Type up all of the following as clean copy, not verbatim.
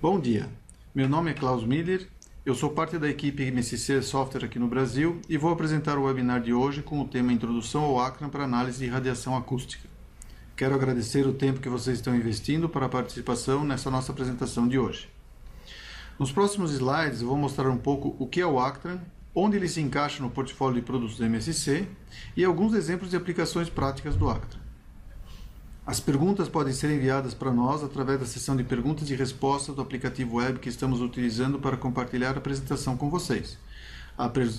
Bom dia, meu nome é Klaus Miller, eu sou parte da equipe MSC Software aqui no Brasil e vou apresentar o webinar de hoje com o tema Introdução ao Actran para Análise de Radiação Acústica. Quero agradecer o tempo que vocês estão investindo para a participação nessa nossa apresentação de hoje. Nos próximos slides eu vou mostrar um pouco o que é o Actran, onde ele se encaixa no portfólio de produtos da MSC e alguns exemplos de aplicações práticas do Actran. As perguntas podem ser enviadas para nós através da seção de perguntas e respostas do aplicativo web que estamos utilizando para compartilhar a apresentação com vocês.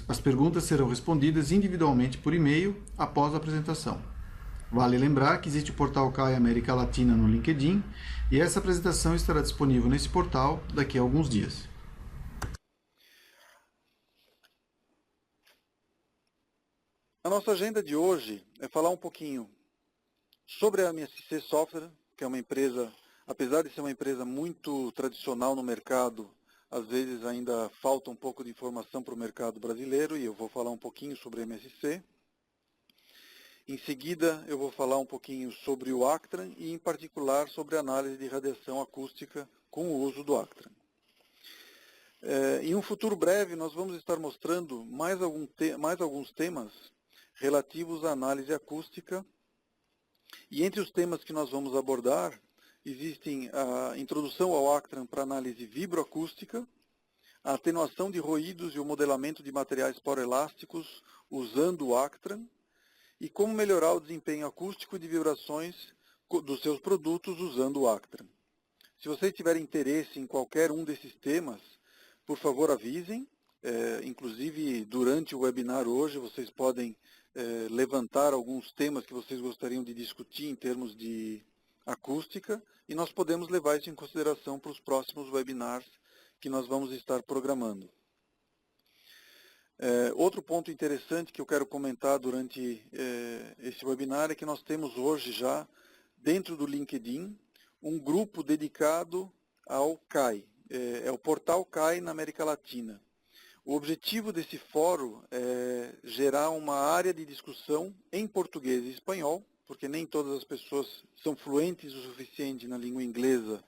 As perguntas serão respondidas individualmente por e-mail após a apresentação. Vale lembrar que existe o portal CAI América Latina no LinkedIn e essa apresentação estará disponível nesse portal daqui a alguns dias. A nossa agenda de hoje é falar um pouquinho sobre a MSC Software, que é uma empresa, apesar de ser uma empresa muito tradicional no mercado, às vezes ainda falta um pouco de informação para o mercado brasileiro, e eu vou falar um pouquinho sobre a MSC. Em seguida, eu vou falar um pouquinho sobre o Actran e, em particular, sobre a análise de radiação acústica com o uso do Actran. Em um futuro breve, nós vamos estar mostrando mais alguns temas relativos à análise acústica. E entre os temas que nós vamos abordar, existem a introdução ao Actran para análise vibroacústica, a atenuação de ruídos e o modelamento de materiais poroelásticos usando o Actran, e como melhorar o desempenho acústico de vibrações dos seus produtos usando o Actran. Se vocês tiverem interesse em qualquer um desses temas, por favor avisem. Inclusive, durante o webinar hoje, vocês podem levantar alguns temas que vocês gostariam de discutir em termos de acústica, e nós podemos levar isso em consideração para os próximos webinars que nós vamos estar programando. Outro ponto interessante que eu quero comentar durante esse webinar é que nós temos hoje já, dentro do LinkedIn, um grupo dedicado ao CAI. É o portal CAI na América Latina. O objetivo desse fórum é gerar uma área de discussão em português e espanhol, porque nem todas as pessoas são fluentes o suficiente na língua inglesa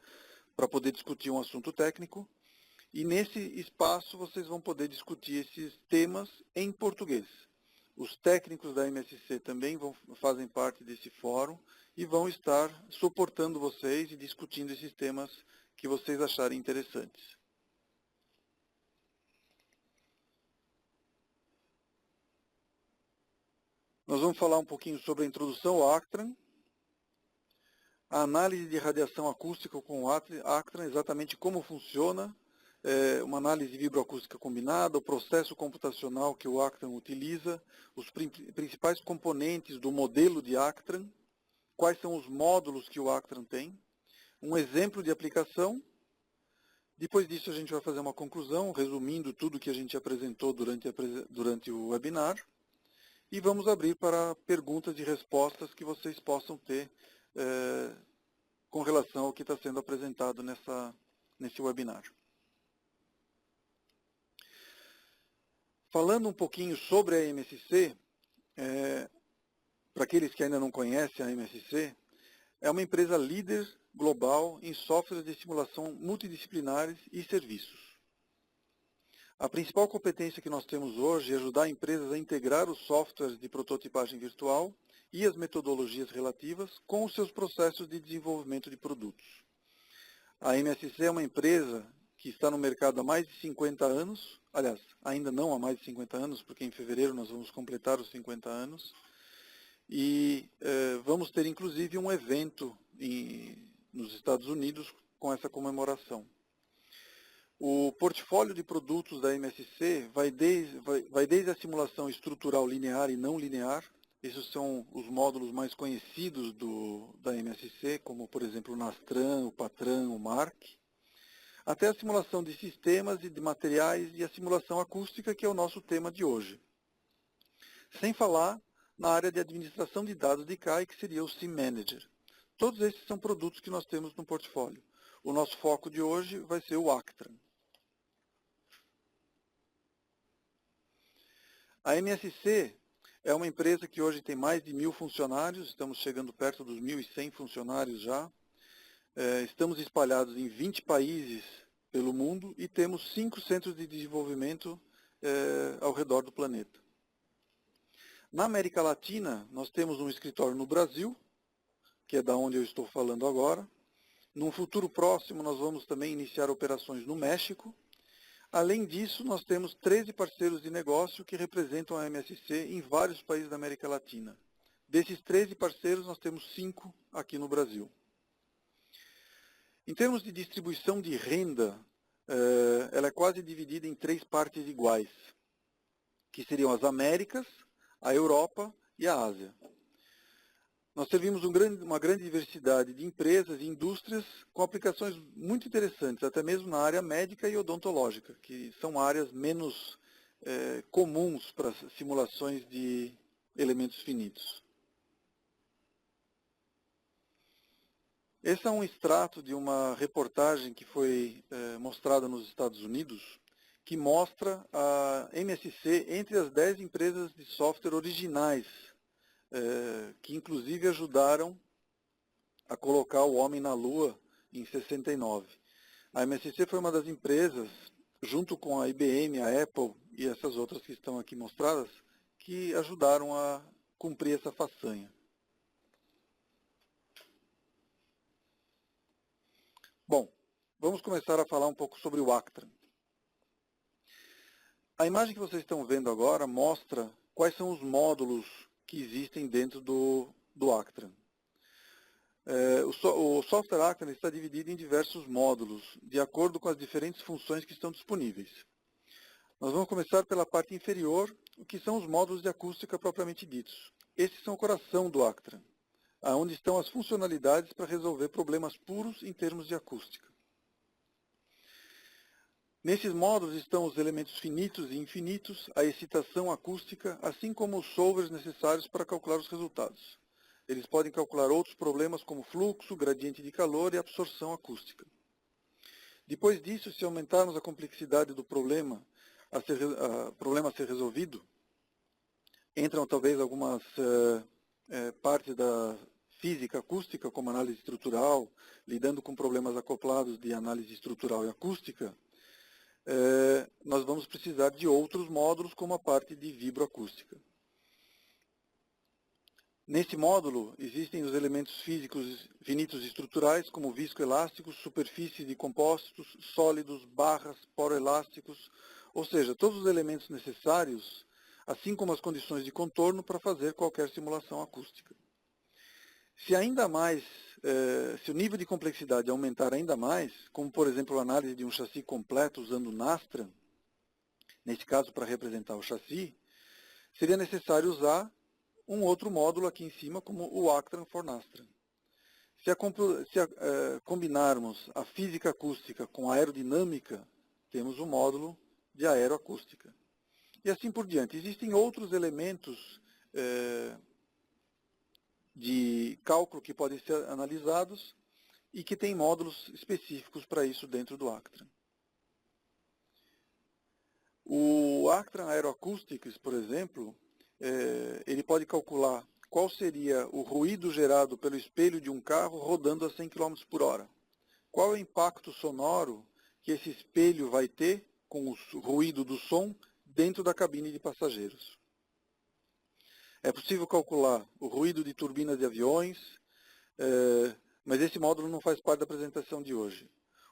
para poder discutir um assunto técnico. E nesse espaço vocês vão poder discutir esses temas em português. Os técnicos da MSC também fazem parte desse fórum e vão estar suportando vocês e discutindo esses temas que vocês acharem interessantes. Nós vamos falar um pouquinho sobre a introdução ao Actran, a análise de radiação acústica com o Actran, exatamente como funciona, uma análise vibroacústica combinada, o processo computacional que o Actran utiliza, os principais componentes do modelo de Actran, quais são os módulos que o Actran tem, um exemplo de aplicação. Depois disso a gente vai fazer uma conclusão, resumindo tudo que a gente apresentou durante o webinar. E vamos abrir para perguntas e respostas que vocês possam ter com relação ao que está sendo apresentado nesse webinar. Falando um pouquinho sobre a MSC, para aqueles que ainda não conhecem a MSC, é uma empresa líder global em softwares de simulação multidisciplinares e serviços. A principal competência que nós temos hoje é ajudar empresas a integrar os softwares de prototipagem virtual e as metodologias relativas com os seus processos de desenvolvimento de produtos. A MSC é uma empresa que está no mercado há mais de 50 anos, aliás, ainda não há mais de 50 anos, porque em fevereiro nós vamos completar os 50 anos, e vamos ter inclusive um evento nos Estados Unidos com essa comemoração. O portfólio de produtos da MSC vai desde a simulação estrutural linear e não linear. Esses são os módulos mais conhecidos da MSC, como, por exemplo, o Nastran, o Patran, o MARC, até a simulação de sistemas e de materiais e a simulação acústica, que é o nosso tema de hoje. Sem falar na área de administração de dados de CAI, que seria o SIM Manager. Todos esses são produtos que nós temos no portfólio. O nosso foco de hoje vai ser o Actran. A MSC é uma empresa que hoje tem mais de 1.000 funcionários, estamos chegando perto dos 1.100 funcionários já. Estamos espalhados em 20 países pelo mundo e temos 5 centros de desenvolvimento ao redor do planeta. Na América Latina, nós temos um escritório no Brasil, que é da onde eu estou falando agora. Num futuro próximo, nós vamos também iniciar operações no México. Além disso, nós temos 13 parceiros de negócio que representam a MSC em vários países da América Latina. Desses 13 parceiros, nós temos 5 aqui no Brasil. Em termos de distribuição de renda, ela é quase dividida em 3 partes iguais, que seriam as Américas, a Europa e a Ásia. Nós servimos uma grande diversidade de empresas e indústrias com aplicações muito interessantes, até mesmo na área médica e odontológica, que são áreas menos comuns para simulações de elementos finitos. Esse é um extrato de uma reportagem que foi mostrada nos Estados Unidos, que mostra a MSC entre as 10 empresas de software originais, que inclusive ajudaram a colocar o homem na Lua em 69. A MSC foi uma das empresas, junto com a IBM, a Apple e essas outras que estão aqui mostradas, que ajudaram a cumprir essa façanha. Bom, vamos começar a falar um pouco sobre o Actran. A imagem que vocês estão vendo agora mostra quais são os módulos que existem dentro do Actran. O software Actran está dividido em diversos módulos, de acordo com as diferentes funções que estão disponíveis. Nós vamos começar pela parte inferior, o que são os módulos de acústica propriamente ditos. Esses são o coração do Actran, onde estão as funcionalidades para resolver problemas puros em termos de acústica. Nesses módulos estão os elementos finitos e infinitos, a excitação acústica, assim como os solvers necessários para calcular os resultados. Eles podem calcular outros problemas como fluxo, gradiente de calor e absorção acústica. Depois disso, se aumentarmos a complexidade do problema a ser resolvido, entram talvez algumas partes da física acústica, como análise estrutural, lidando com problemas acoplados de análise estrutural e acústica. Nós vamos precisar de outros módulos, como a parte de vibroacústica. Nesse módulo, existem os elementos físicos finitos e estruturais, como viscoelásticos, superfícies de compostos, sólidos, barras, poroelásticos, ou seja, todos os elementos necessários, assim como as condições de contorno para fazer qualquer simulação acústica. Se ainda mais, se o nível de complexidade aumentar ainda mais, como por exemplo a análise de um chassi completo usando o Nastran, nesse caso para representar o chassi, seria necessário usar um outro módulo aqui em cima, como o Actran for Nastran. Se combinarmos a física acústica com a aerodinâmica, temos um módulo de aeroacústica. E assim por diante. Existem outros elementos de cálculo que podem ser analisados e que tem módulos específicos para isso dentro do Actran. O Actran Aeroacoustics, por exemplo, ele pode calcular qual seria o ruído gerado pelo espelho de um carro rodando a 100 km por hora. Qual é o impacto sonoro que esse espelho vai ter com o ruído do som dentro da cabine de passageiros. É possível calcular o ruído de turbinas de aviões, mas esse módulo não faz parte da apresentação de hoje.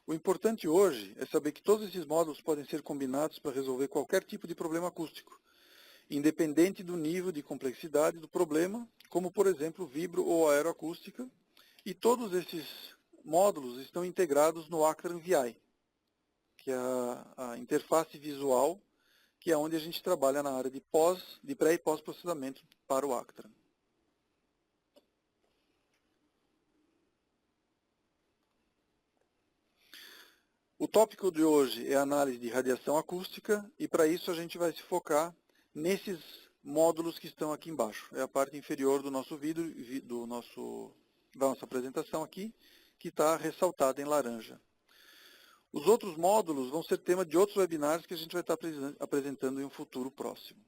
O importante hoje é saber que todos esses módulos podem ser combinados para resolver qualquer tipo de problema acústico, independente do nível de complexidade do problema, como por exemplo vibro ou aeroacústica, e todos esses módulos estão integrados no Actran VI, que é a interface visual, que é onde a gente trabalha na área de pré e pós-processamento para o Actran. O tópico de hoje é a análise de radiação acústica, e para isso a gente vai se focar nesses módulos que estão aqui embaixo. É a parte inferior do nosso vídeo, da nossa apresentação aqui, que está ressaltada em laranja. Os outros módulos vão ser tema de outros webinars que a gente vai estar apresentando em um futuro próximo.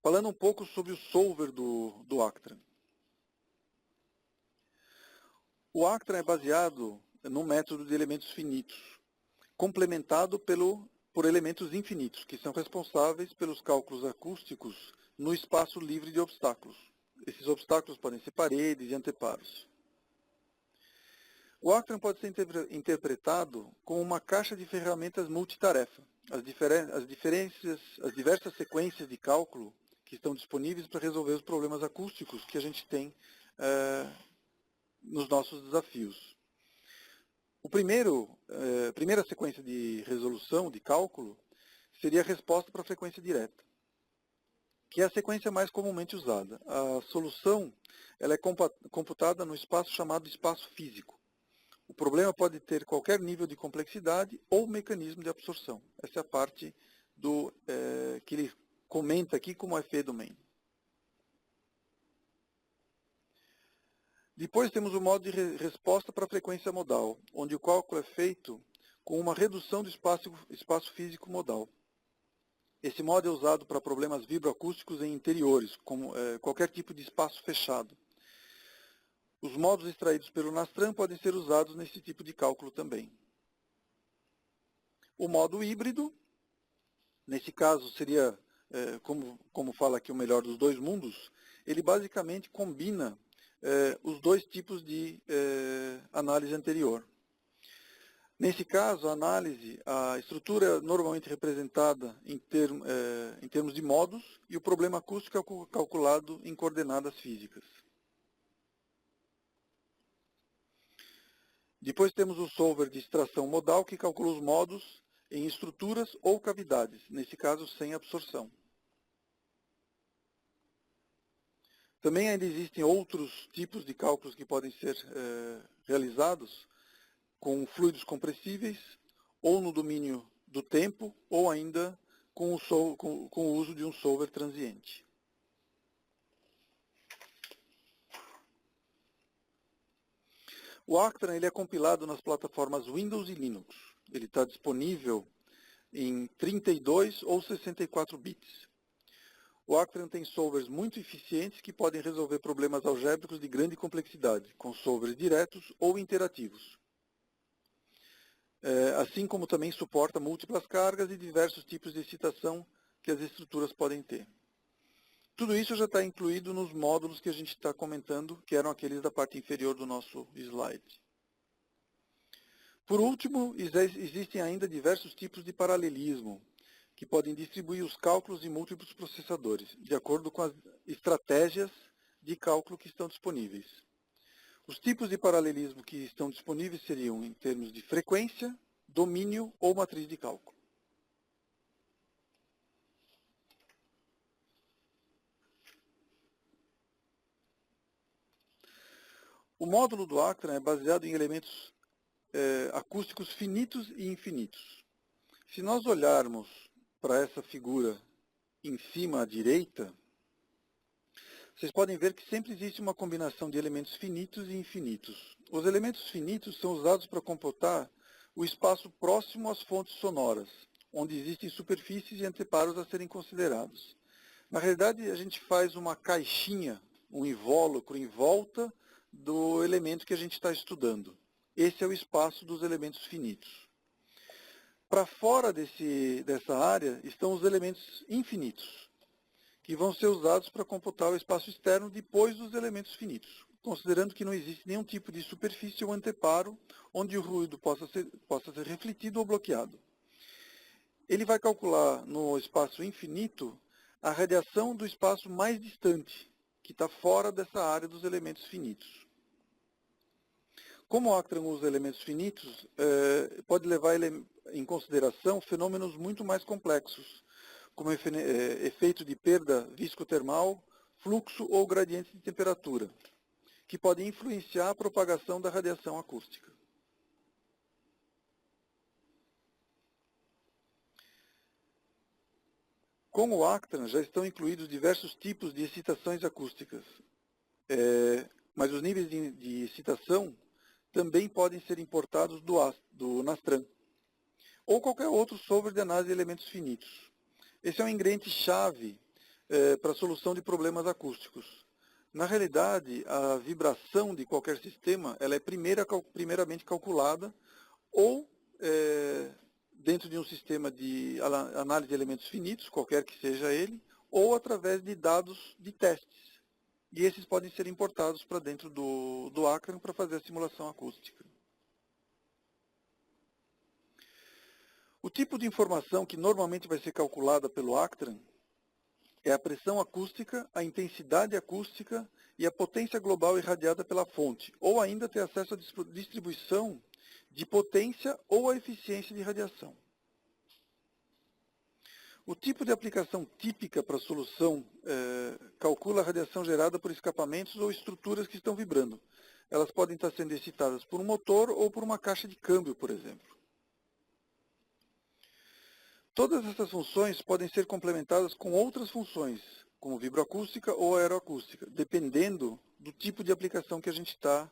Falando um pouco sobre o solver do Actran. O Actran é baseado no método de elementos finitos, complementado por elementos infinitos, que são responsáveis pelos cálculos acústicos no espaço livre de obstáculos. Esses obstáculos podem ser paredes e anteparos. O Actran pode ser interpretado como uma caixa de ferramentas multitarefa. As diversas sequências de cálculo que estão disponíveis para resolver os problemas acústicos que a gente tem nos nossos desafios. A primeira sequência de resolução, de cálculo, seria a resposta para a frequência direta, que é a sequência mais comumente usada. A solução ela é computada no espaço chamado espaço físico. O problema pode ter qualquer nível de complexidade ou mecanismo de absorção. Essa é a parte que ele comenta aqui como FE-domain. Depois temos o modo de resposta para a frequência modal, onde o cálculo é feito com uma redução do espaço físico modal. Esse modo é usado para problemas vibroacústicos em interiores, como qualquer tipo de espaço fechado. Os modos extraídos pelo Nastran podem ser usados nesse tipo de cálculo também. O modo híbrido, nesse caso seria, como fala aqui, o melhor dos dois mundos. Ele basicamente combina os dois tipos de análise anterior. Nesse caso, a estrutura é normalmente representada em termos de modos e o problema acústico é calculado em coordenadas físicas. Depois temos o solver de extração modal, que calcula os modos em estruturas ou cavidades, nesse caso sem absorção. Também ainda existem outros tipos de cálculos que podem ser realizados com fluidos compressíveis, ou no domínio do tempo, ou ainda com o uso de um solver transiente. O Actran ele é compilado nas plataformas Windows e Linux. Ele está disponível em 32 ou 64 bits. O Actran tem solvers muito eficientes que podem resolver problemas algébricos de grande complexidade, com solvers diretos ou interativos. Assim como também suporta múltiplas cargas e diversos tipos de excitação que as estruturas podem ter. Tudo isso já está incluído nos módulos que a gente está comentando, que eram aqueles da parte inferior do nosso slide. Por último, existem ainda diversos tipos de paralelismo, que podem distribuir os cálculos em múltiplos processadores, de acordo com as estratégias de cálculo que estão disponíveis. Os tipos de paralelismo que estão disponíveis seriam em termos de frequência, domínio ou matriz de cálculo. O módulo do Actran é baseado em elementos acústicos finitos e infinitos. Se nós olharmos para essa figura em cima à direita, vocês podem ver que sempre existe uma combinação de elementos finitos e infinitos. Os elementos finitos são usados para computar o espaço próximo às fontes sonoras, onde existem superfícies e anteparos a serem considerados. Na realidade, a gente faz uma caixinha, um invólucro em volta do elemento que a gente está estudando. Esse é o espaço dos elementos finitos. Para fora dessa área estão os elementos infinitos, que vão ser usados para computar o espaço externo depois dos elementos finitos, considerando que não existe nenhum tipo de superfície ou anteparo onde o ruído possa ser refletido ou bloqueado. Ele vai calcular no espaço infinito a radiação do espaço mais distante, que está fora dessa área dos elementos finitos. Como o Actran usa elementos finitos, pode levar em consideração fenômenos muito mais complexos, como efeito de perda viscotermal, fluxo ou gradiente de temperatura, que podem influenciar a propagação da radiação acústica. Com o Actran já estão incluídos diversos tipos de excitações acústicas, mas os níveis de excitação também podem ser importados do Nastran, ou qualquer outro solver de análise de elementos finitos. Esse é um ingrediente-chave para a solução de problemas acústicos. Na realidade, a vibração de qualquer sistema ela é primeiramente calculada ou dentro de um sistema de análise de elementos finitos, qualquer que seja ele, ou através de dados de testes. E esses podem ser importados para dentro do Acran para fazer a simulação acústica. O tipo de informação que normalmente vai ser calculada pelo Actran é a pressão acústica, a intensidade acústica e a potência global irradiada pela fonte, ou ainda ter acesso à distribuição de potência ou a eficiência de radiação. O tipo de aplicação típica para a solução calcula a radiação gerada por escapamentos ou estruturas que estão vibrando. Elas podem estar sendo excitadas por um motor ou por uma caixa de câmbio, por exemplo. Todas essas funções podem ser complementadas com outras funções, como vibroacústica ou aeroacústica, dependendo do tipo de aplicação que a gente está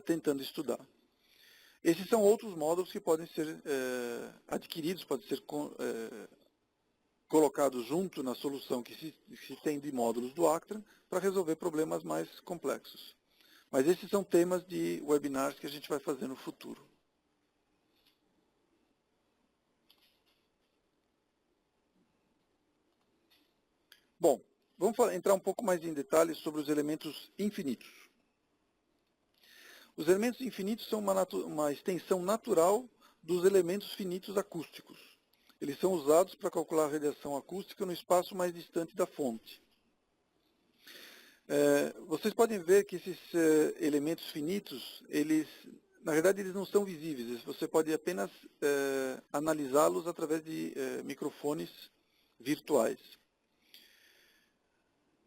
tentando estudar. Esses são outros módulos que podem ser adquiridos, podem ser colocados junto na solução que se tem de módulos do Actran para resolver problemas mais complexos. Mas esses são temas de webinars que a gente vai fazer no futuro. Bom, vamos entrar um pouco mais em detalhes sobre os elementos infinitos. Os elementos infinitos são uma extensão natural dos elementos finitos acústicos. Eles são usados para calcular a radiação acústica no espaço mais distante da fonte. Vocês podem ver que esses elementos finitos, na verdade, eles não são visíveis. Você pode apenas analisá-los através de microfones virtuais.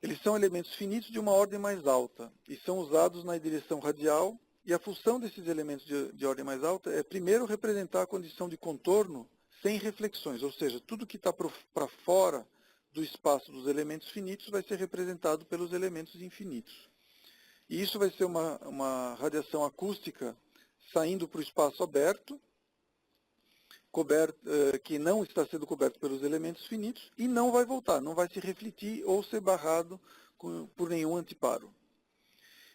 Eles são elementos finitos de uma ordem mais alta e são usados na direção radial. E a função desses elementos de ordem mais alta é, primeiro, representar a condição de contorno sem reflexões, ou seja, tudo que está para fora do espaço dos elementos finitos vai ser representado pelos elementos infinitos. E isso vai ser uma radiação acústica saindo para o espaço aberto, que não está sendo coberto pelos elementos finitos, e não vai voltar, não vai se refletir ou ser barrado por nenhum antiparo.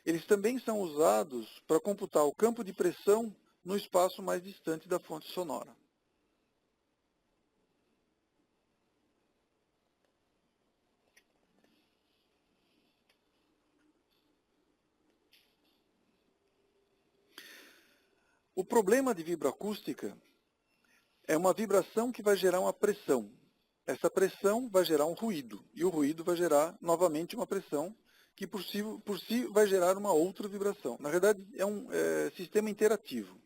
Eles também são usados para computar o campo de pressão no espaço mais distante da fonte sonora. O problema de vibroacústica é uma vibração que vai gerar uma pressão. Essa pressão vai gerar um ruído, e o ruído vai gerar novamente uma pressão, que por si vai gerar uma outra vibração. Na verdade, é um sistema interativo.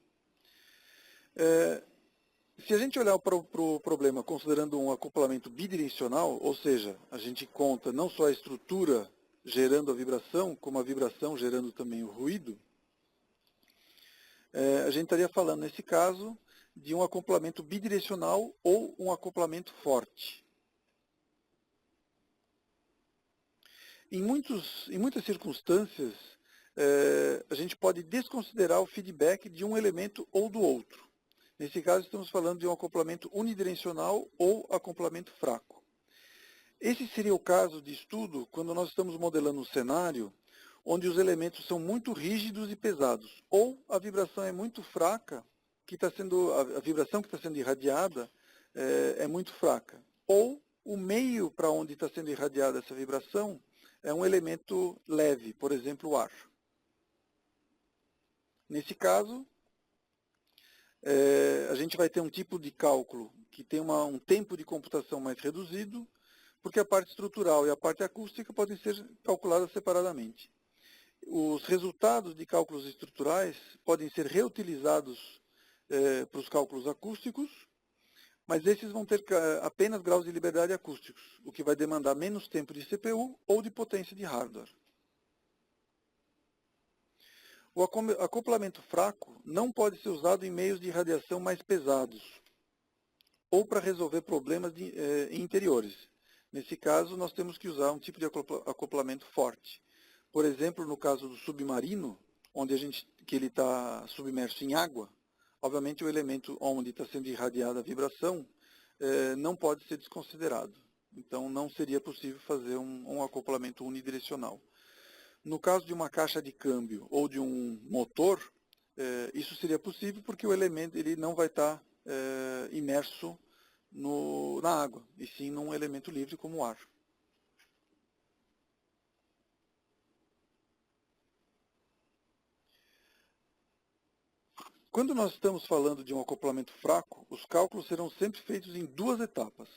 Se a gente olhar para o problema considerando um acoplamento bidirecional, ou seja, a gente conta não só a estrutura gerando a vibração, como a vibração gerando também o ruído, a gente estaria falando, nesse caso, de um acoplamento bidirecional ou um acoplamento forte. Em muitas circunstâncias, a gente pode desconsiderar o feedback de um elemento ou do outro. Nesse caso, estamos falando de um acoplamento unidirecional ou acoplamento fraco. Esse seria o caso de estudo quando nós estamos modelando um cenário onde os elementos são muito rígidos e pesados, ou a vibração é muito fraca, a vibração que está sendo irradiada é muito fraca, ou o meio para onde está sendo irradiada essa vibração é um elemento leve, por exemplo, o ar. Nesse caso, a gente vai ter um tipo de cálculo que tem um tempo de computação mais reduzido, porque a parte estrutural e a parte acústica podem ser calculadas separadamente. Os resultados de cálculos estruturais podem ser reutilizados para os cálculos acústicos, mas esses vão ter apenas graus de liberdade acústicos, o que vai demandar menos tempo de CPU ou de potência de hardware. O acoplamento fraco não pode ser usado em meios de radiação mais pesados ou para resolver problemas interiores. Nesse caso, nós temos que usar um tipo de acoplamento forte. Por exemplo, no caso do submarino, onde ele está submerso em água, obviamente o elemento onde está sendo irradiada a vibração não pode ser desconsiderado. Então, não seria possível fazer um acoplamento unidirecional. No caso de uma caixa de câmbio ou de um motor, isso seria possível porque o elemento ele não vai estar imerso na água, e sim num elemento livre como o ar. Quando nós estamos falando de um acoplamento fraco, os cálculos serão sempre feitos em duas etapas.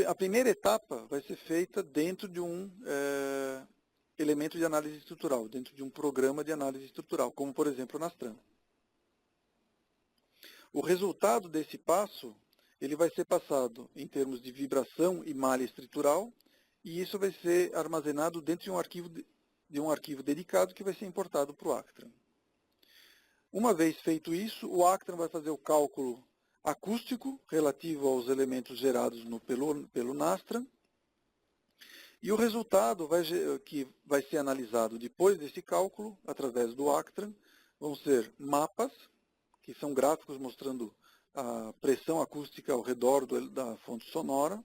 A primeira etapa vai ser feita dentro de um elemento de análise estrutural, dentro de um programa de análise estrutural, como por exemplo o Nastran. O resultado desse passo, ele vai ser passado em termos de vibração e malha estrutural, e isso vai ser armazenado dentro de um arquivo dedicado que vai ser importado para o Actran. Uma vez feito isso, o Actran vai fazer o cálculo acústico relativo aos elementos gerados pelo Nastran, e o resultado que vai ser analisado depois desse cálculo, através do Actran, vão ser mapas, que são gráficos mostrando a pressão acústica ao redor da fonte sonora,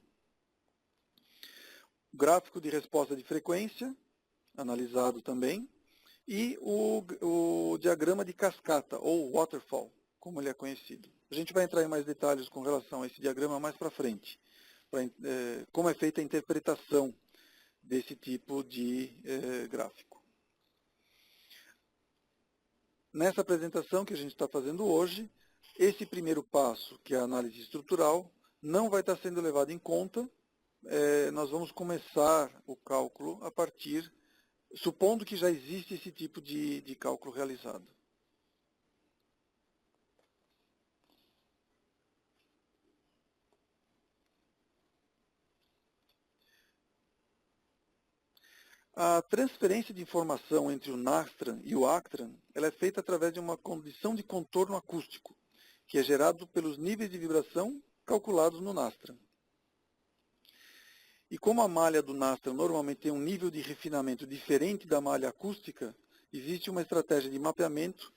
gráfico de resposta de frequência, analisado também, e o diagrama de cascata, ou waterfall, como ele é conhecido. A gente vai entrar em mais detalhes com relação a esse diagrama mais para frente, como é feita a interpretação desse tipo de gráfico. Nessa apresentação que a gente está fazendo hoje, esse primeiro passo, que é a análise estrutural, não vai estar sendo levado em conta. Nós vamos começar o cálculo a partir, supondo que já existe esse tipo de cálculo realizado. A transferência de informação entre o Nastran e o Actran, ela é feita através de uma condição de contorno acústico, que é gerado pelos níveis de vibração calculados no Nastran. E como a malha do Nastran normalmente tem um nível de refinamento diferente da malha acústica, existe uma estratégia de mapeamento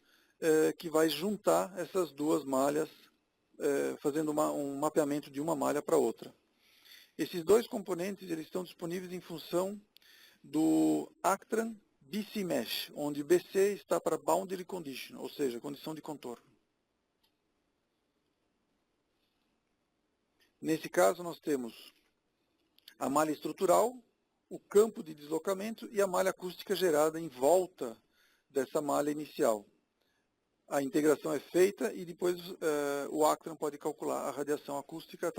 que vai juntar essas duas malhas, fazendo um mapeamento de uma malha para outra. Esses dois componentes eles estão disponíveis em função do Actran BC Mesh, onde BC está para Boundary Condition, ou seja, condição de contorno. Nesse caso, nós temos a malha estrutural, o campo de deslocamento e a malha acústica gerada em volta dessa malha inicial. A integração é feita e depois o Actran pode calcular a radiação acústica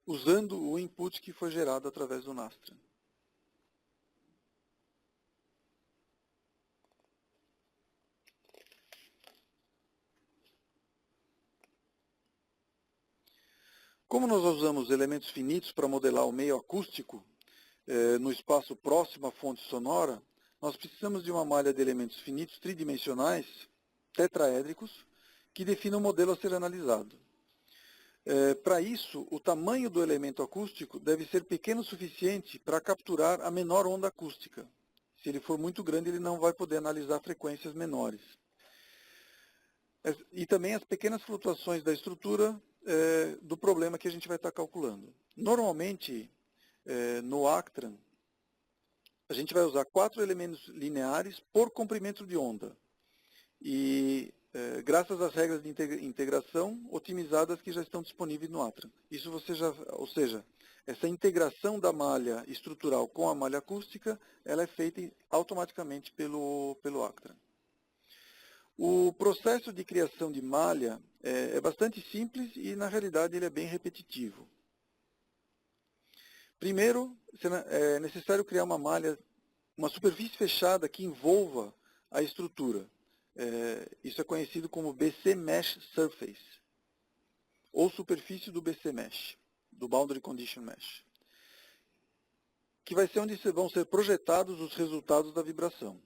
usando o input que foi gerado através do Nastran. Como nós usamos elementos finitos para modelar o meio acústico no espaço próximo à fonte sonora, nós precisamos de uma malha de elementos finitos tridimensionais, tetraédricos, que definam o modelo a ser analisado. Para isso, o tamanho do elemento acústico deve ser pequeno o suficiente para capturar a menor onda acústica. Se ele for muito grande, ele não vai poder analisar frequências menores. E também as pequenas flutuações da estrutura do problema que a gente vai estar calculando. Normalmente, no Actran, a gente vai usar 4 elementos lineares por comprimento de onda. E graças às regras de integração otimizadas que já estão disponíveis no Actran. Isso ou seja, essa integração da malha estrutural com a malha acústica, ela é feita automaticamente pelo Actran. O processo de criação de malha é bastante simples e, na realidade, ele é bem repetitivo. Primeiro, é necessário criar uma malha, uma superfície fechada que envolva a estrutura. Isso é conhecido como BC Mesh Surface, ou superfície do BC Mesh, do Boundary Condition Mesh, que vai ser onde vão ser projetados os resultados da vibração.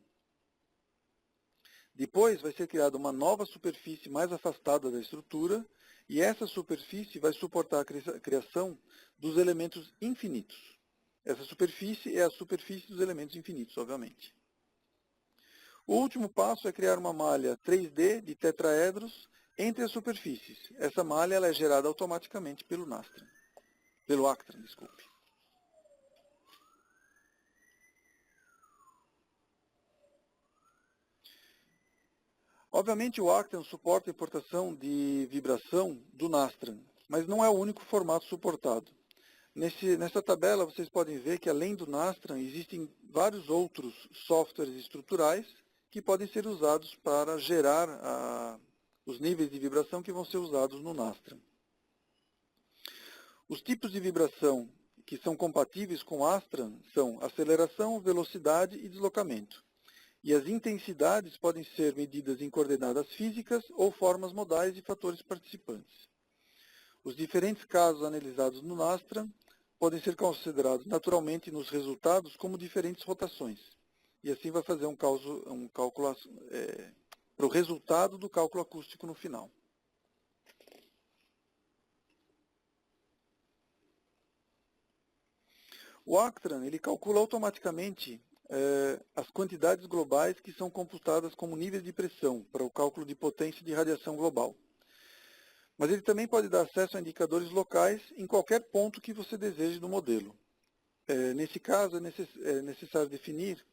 Depois vai ser criada uma nova superfície mais afastada da estrutura, e essa superfície vai suportar a criação dos elementos infinitos. Essa superfície é a superfície dos elementos infinitos, obviamente. O último passo é criar uma malha 3D de tetraedros entre as superfícies. Essa malha ela é gerada automaticamente pelo Actran, desculpe. Obviamente o Actran suporta a importação de vibração do Nastran, mas não é o único formato suportado. Nessa tabela vocês podem ver que além do Nastran existem vários outros softwares estruturais que podem ser usados para gerar os níveis de vibração que vão ser usados no Nastran. Os tipos de vibração que são compatíveis com o Astran são aceleração, velocidade e deslocamento. E as intensidades podem ser medidas em coordenadas físicas ou formas modais de fatores participantes. Os diferentes casos analisados no Nastran podem ser considerados naturalmente nos resultados como diferentes rotações. E assim vai fazer um cálculo para o resultado do cálculo acústico no final. O Actran ele calcula automaticamente as quantidades globais que são computadas como níveis de pressão para o cálculo de potência de radiação global. Mas ele também pode dar acesso a indicadores locais em qualquer ponto que você deseje do modelo. Nesse caso, é necessário definir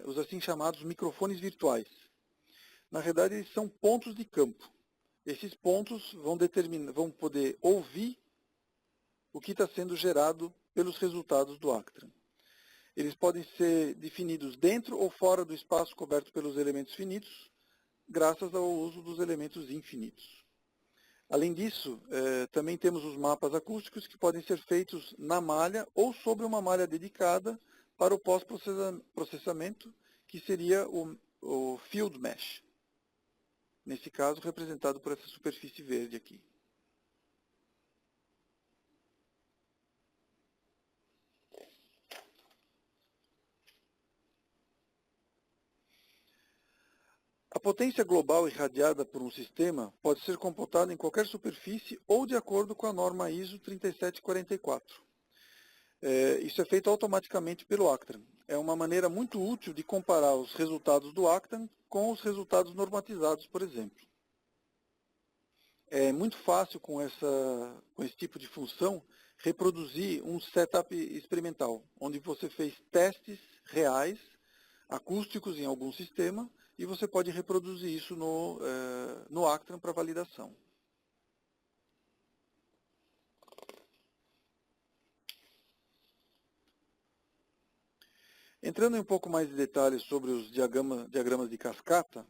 os assim chamados microfones virtuais. Na verdade, eles são pontos de campo. Esses pontos vão poder ouvir o que está sendo gerado pelos resultados do Actran. Eles podem ser definidos dentro ou fora do espaço coberto pelos elementos finitos, graças ao uso dos elementos infinitos. Além disso, também temos os mapas acústicos que podem ser feitos na malha ou sobre uma malha dedicada para o pós-processamento, que seria o Field Mesh. Nesse caso, representado por essa superfície verde aqui. A potência global irradiada por um sistema pode ser computada em qualquer superfície ou de acordo com a norma ISO 3744. Isso é feito automaticamente pelo Actran. É uma maneira muito útil de comparar os resultados do Actran com os resultados normatizados, por exemplo. É muito fácil com esse tipo de função reproduzir um setup experimental, onde você fez testes reais, acústicos em algum sistema, e você pode reproduzir isso no Actran para validação. Entrando em um pouco mais de detalhes sobre os diagramas de cascata,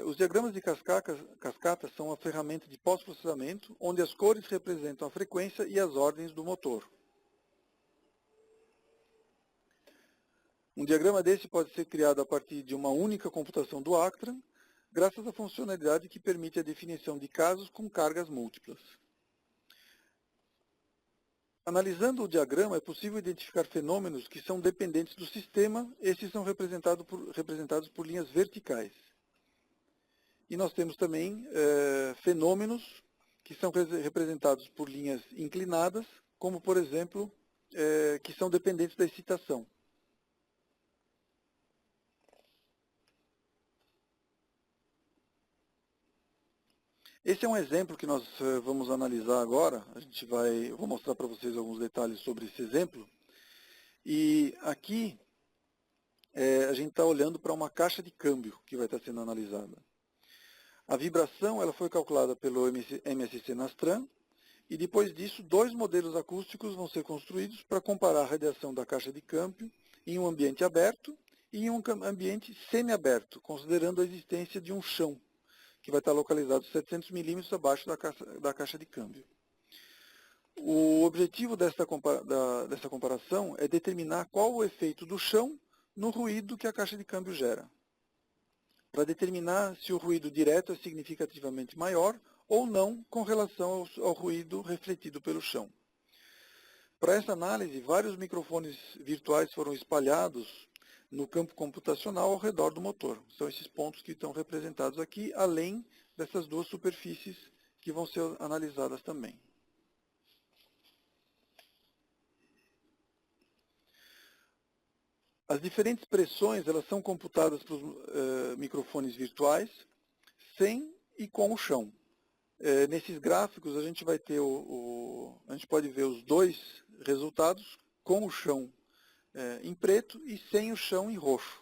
os diagramas de cascata são uma ferramenta de pós-processamento, onde as cores representam a frequência e as ordens do motor. Um diagrama desse pode ser criado a partir de uma única computação do Actran, graças à funcionalidade que permite a definição de casos com cargas múltiplas. Analisando o diagrama, é possível identificar fenômenos que são dependentes do sistema. Esses são representados por linhas verticais. E nós temos também fenômenos que são representados por linhas inclinadas, como, por exemplo, que são dependentes da excitação. Esse é um exemplo que nós vamos analisar agora. Eu vou mostrar para vocês alguns detalhes sobre esse exemplo. E aqui a gente está olhando para uma caixa de câmbio que vai estar sendo analisada. A vibração ela foi calculada pelo MSC Nastran, e depois disso, 2 modelos acústicos vão ser construídos para comparar a radiação da caixa de câmbio em um ambiente aberto e em um ambiente semiaberto, considerando a existência de um chão, que vai estar localizado 700 milímetros abaixo da caixa de câmbio. O objetivo dessa comparação é determinar qual o efeito do chão no ruído que a caixa de câmbio gera, para determinar se o ruído direto é significativamente maior ou não com relação ao ruído refletido pelo chão. Para essa análise, vários microfones virtuais foram espalhados no campo computacional ao redor do motor. São esses pontos que estão representados aqui, além dessas 2 superfícies que vão ser analisadas também. As diferentes pressões elas são computadas para os microfones virtuais, sem e com o chão. Nesses gráficos a gente vai ter a gente pode ver os 2 resultados com o chão em preto e sem o chão em roxo.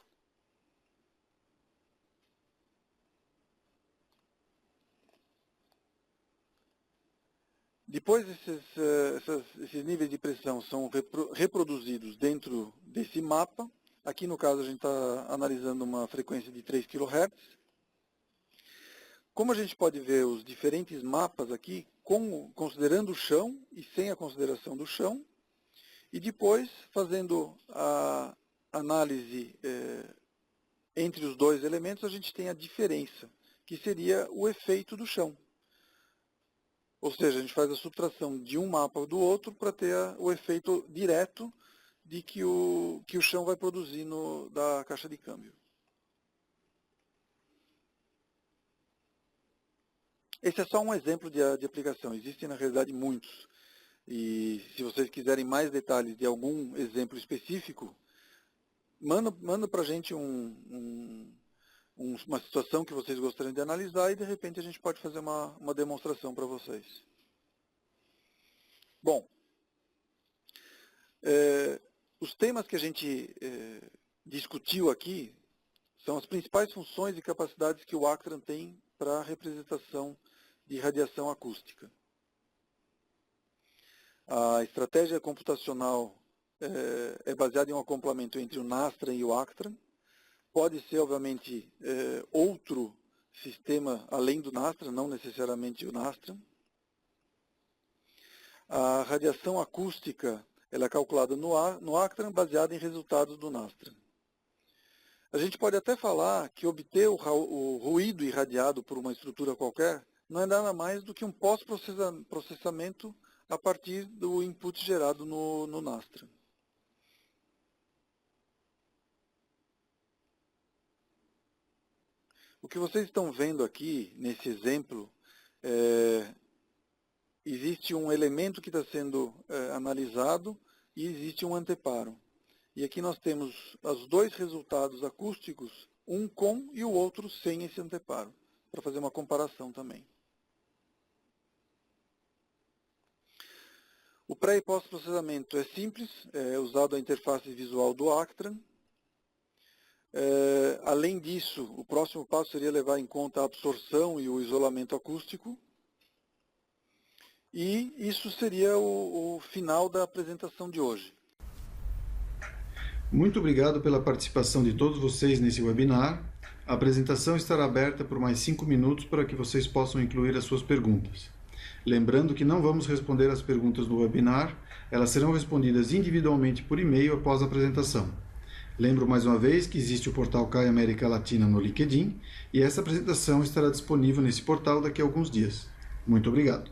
Depois esses níveis de pressão são reproduzidos dentro desse mapa. Aqui no caso a gente está analisando uma frequência de 3 kHz. Como a gente pode ver os diferentes mapas aqui, considerando o chão e sem a consideração do chão, e depois fazendo a análise entre os dois elementos, a gente tem a diferença, que seria o efeito do chão. Ou seja, a gente faz a subtração de um mapa do outro para ter o efeito direto de que o chão vai produzir da caixa de câmbio. Esse é só um exemplo de aplicação. Existem, na realidade, muitos. E se vocês quiserem mais detalhes de algum exemplo específico, manda para a gente uma situação que vocês gostariam de analisar e, de repente, a gente pode fazer uma demonstração para vocês. Bom, os temas que a gente discutiu aqui são as principais funções e capacidades que o Actran tem para a representação de radiação acústica. A estratégia computacional é baseada em um acoplamento entre o Nastran e o Actran. Pode ser, obviamente, outro sistema além do Nastran, não necessariamente o Nastran. A radiação acústica ela é calculada no Actran baseada em resultados do Nastran. A gente pode até falar que obter o ruído irradiado por uma estrutura qualquer não é nada mais do que um pós-processamento a partir do input gerado no Nastran. O que vocês estão vendo aqui, nesse exemplo, existe um elemento que está sendo analisado e existe um anteparo. E aqui nós temos os dois resultados acústicos, um com e o outro sem esse anteparo, para fazer uma comparação também. O pré- e pós-processamento é simples, é usado a interface visual do Actran. Além disso, o próximo passo seria levar em conta a absorção e o isolamento acústico. E isso seria o final da apresentação de hoje. Muito obrigado pela participação de todos vocês nesse webinar. A apresentação estará aberta por mais 5 minutos para que vocês possam incluir as suas perguntas. Lembrando que não vamos responder as perguntas no webinar, elas serão respondidas individualmente por e-mail após a apresentação. Lembro mais uma vez que existe o portal CAI América Latina no LinkedIn e essa apresentação estará disponível nesse portal daqui a alguns dias. Muito obrigado.